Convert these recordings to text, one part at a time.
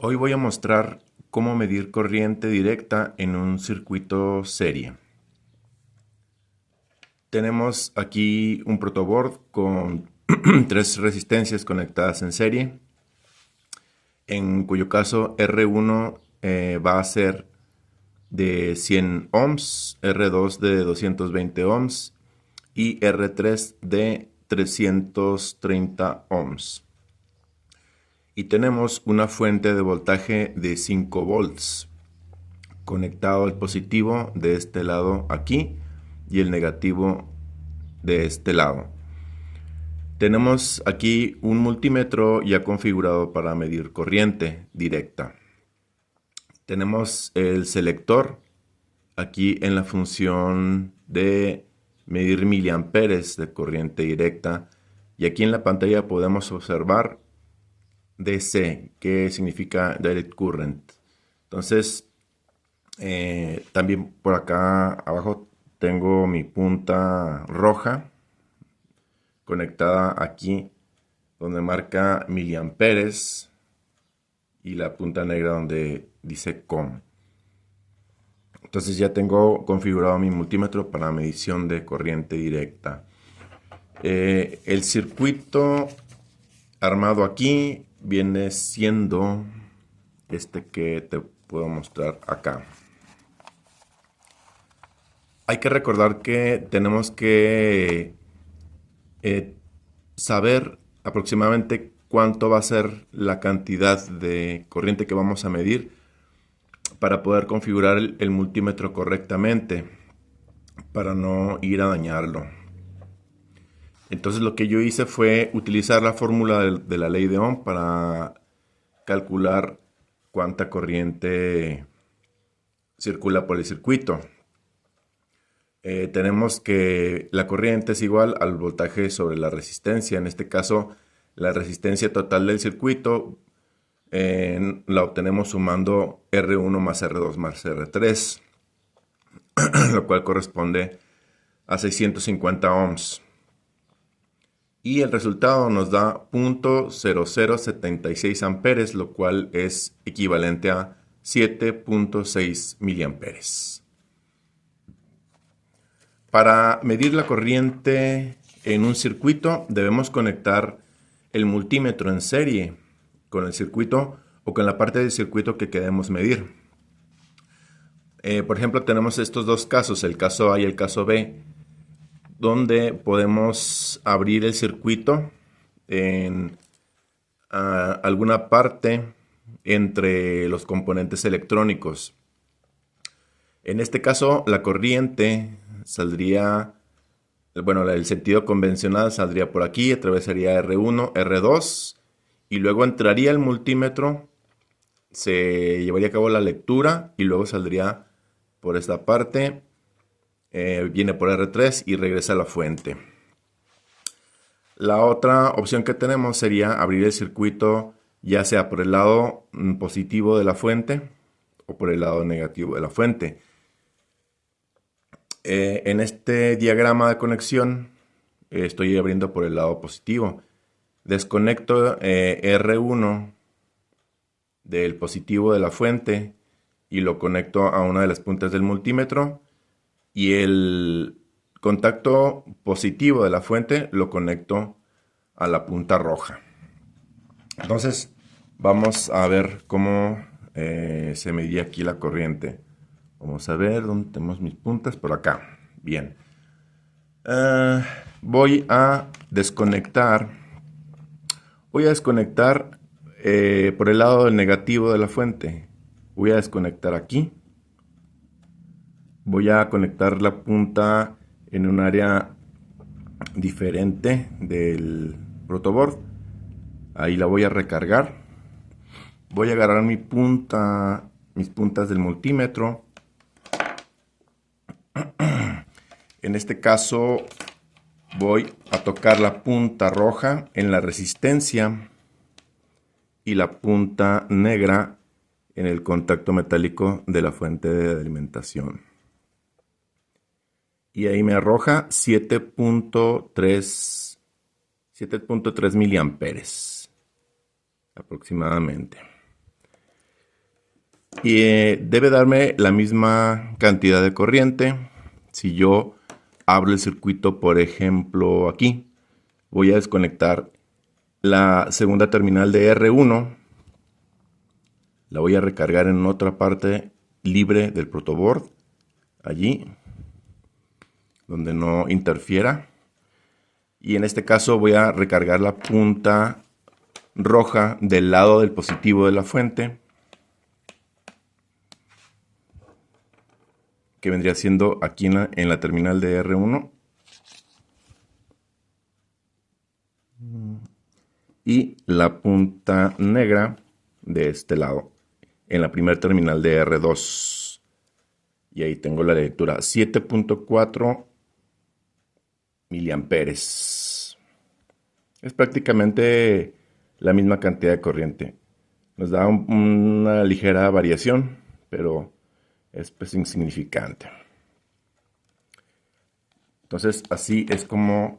Hoy voy a mostrar cómo medir corriente directa en un circuito serie. Tenemos aquí un protoboard con tres resistencias conectadas en serie, en cuyo caso R1 va a ser de 100 ohms, R2 de 220 ohms y R3 de 330 ohms. Y tenemos una fuente de voltaje de 5 volts conectado al positivo de este lado aquí y el negativo de este lado. Tenemos aquí un multímetro ya configurado para medir corriente directa. Tenemos el selector aquí en la función de medir miliamperes de corriente directa, y aquí en la pantalla podemos observar DC, que significa Direct Current. Entonces, también por acá abajo tengo mi punta roja conectada aquí donde marca miliamperes y la punta negra donde dice COM. Entonces ya tengo configurado mi multímetro para medición de corriente directa. El circuito armado aquí viene siendo este que te puedo mostrar acá. Hay que recordar que tenemos que saber aproximadamente cuánto va a ser la cantidad de corriente que vamos a medir para poder configurar el multímetro correctamente, para no ir a dañarlo. Entonces lo que yo hice fue utilizar la fórmula de la ley de Ohm para calcular cuánta corriente circula por el circuito. Tenemos que la corriente es igual al voltaje sobre la resistencia. En este caso, la resistencia total del circuito la obtenemos sumando R1 más R2 más R3, lo cual corresponde a 650 ohms. Y el resultado nos da 0.0076 amperes, lo cual es equivalente a 7.6 miliamperes. Para medir la corriente en un circuito debemos conectar el multímetro en serie con el circuito o con la parte del circuito que queremos medir. Por ejemplo, tenemos estos dos casos, el caso A y el caso B, donde podemos abrir el circuito en alguna parte entre los componentes electrónicos. En este caso, la corriente saldría, bueno, el sentido convencional saldría por aquí, atravesaría R1, R2 y luego entraría el multímetro, se llevaría a cabo la lectura y luego saldría por esta parte, viene por R3 y regresa a la fuente. La otra opción que tenemos sería abrir el circuito ya sea por el lado positivo de la fuente o por el lado negativo de la fuente. En este diagrama de conexión estoy abriendo por el lado positivo. Desconecto R1 del positivo de la fuente y lo conecto a una de las puntas del multímetro, y el contacto positivo de la fuente lo conecto a la punta roja. Entonces vamos a ver cómo se medía aquí la corriente. Vamos a ver dónde tenemos mis puntas, por acá. Bien. Voy a desconectar. Voy a desconectar por el lado del negativo de la fuente. Voy a desconectar aquí. Voy a conectar la punta en un área diferente del protoboard. Ahí la voy a recargar. Voy a agarrar mis puntas del multímetro. En este caso voy a tocar la punta roja en la resistencia y la punta negra en el contacto metálico de la fuente de alimentación. Y ahí me arroja 7.3 miliamperes aproximadamente. Y debe darme la misma cantidad de corriente. Si yo abro el circuito, por ejemplo, aquí, voy a desconectar la segunda terminal de R1. La voy a recargar en otra parte libre del protoboard, allí, donde no interfiera. Y en este caso voy a recargar la punta roja del lado del positivo de la fuente, que vendría siendo aquí en la terminal de R1. Y la punta negra de este lado, en la primera terminal de R2. Y ahí tengo la lectura 7.4 miliamperes. Es prácticamente la misma cantidad de corriente. Nos da una ligera variación, pero es pues insignificante. Entonces así es como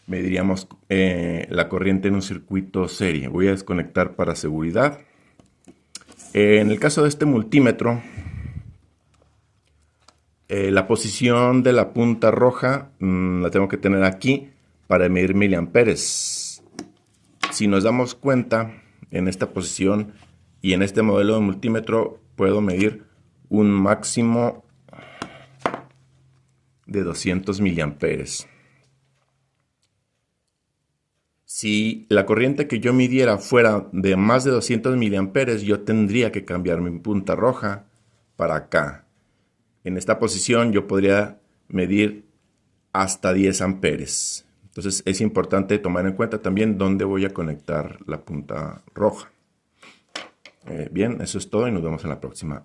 mediríamos la corriente en un circuito serie. Voy a desconectar para seguridad. En el caso de este multímetro, la posición de la punta roja la tengo que tener aquí para medir miliamperes. Si nos damos cuenta, en esta posición y en este modelo de multímetro puedo medir un máximo de 200 miliamperes. Si la corriente que yo midiera fuera de más de 200 miliamperes, yo tendría que cambiar mi punta roja para acá. En esta posición yo podría medir hasta 10 amperes. Entonces es importante tomar en cuenta también dónde voy a conectar la punta roja. Bien, eso es todo y nos vemos en la próxima.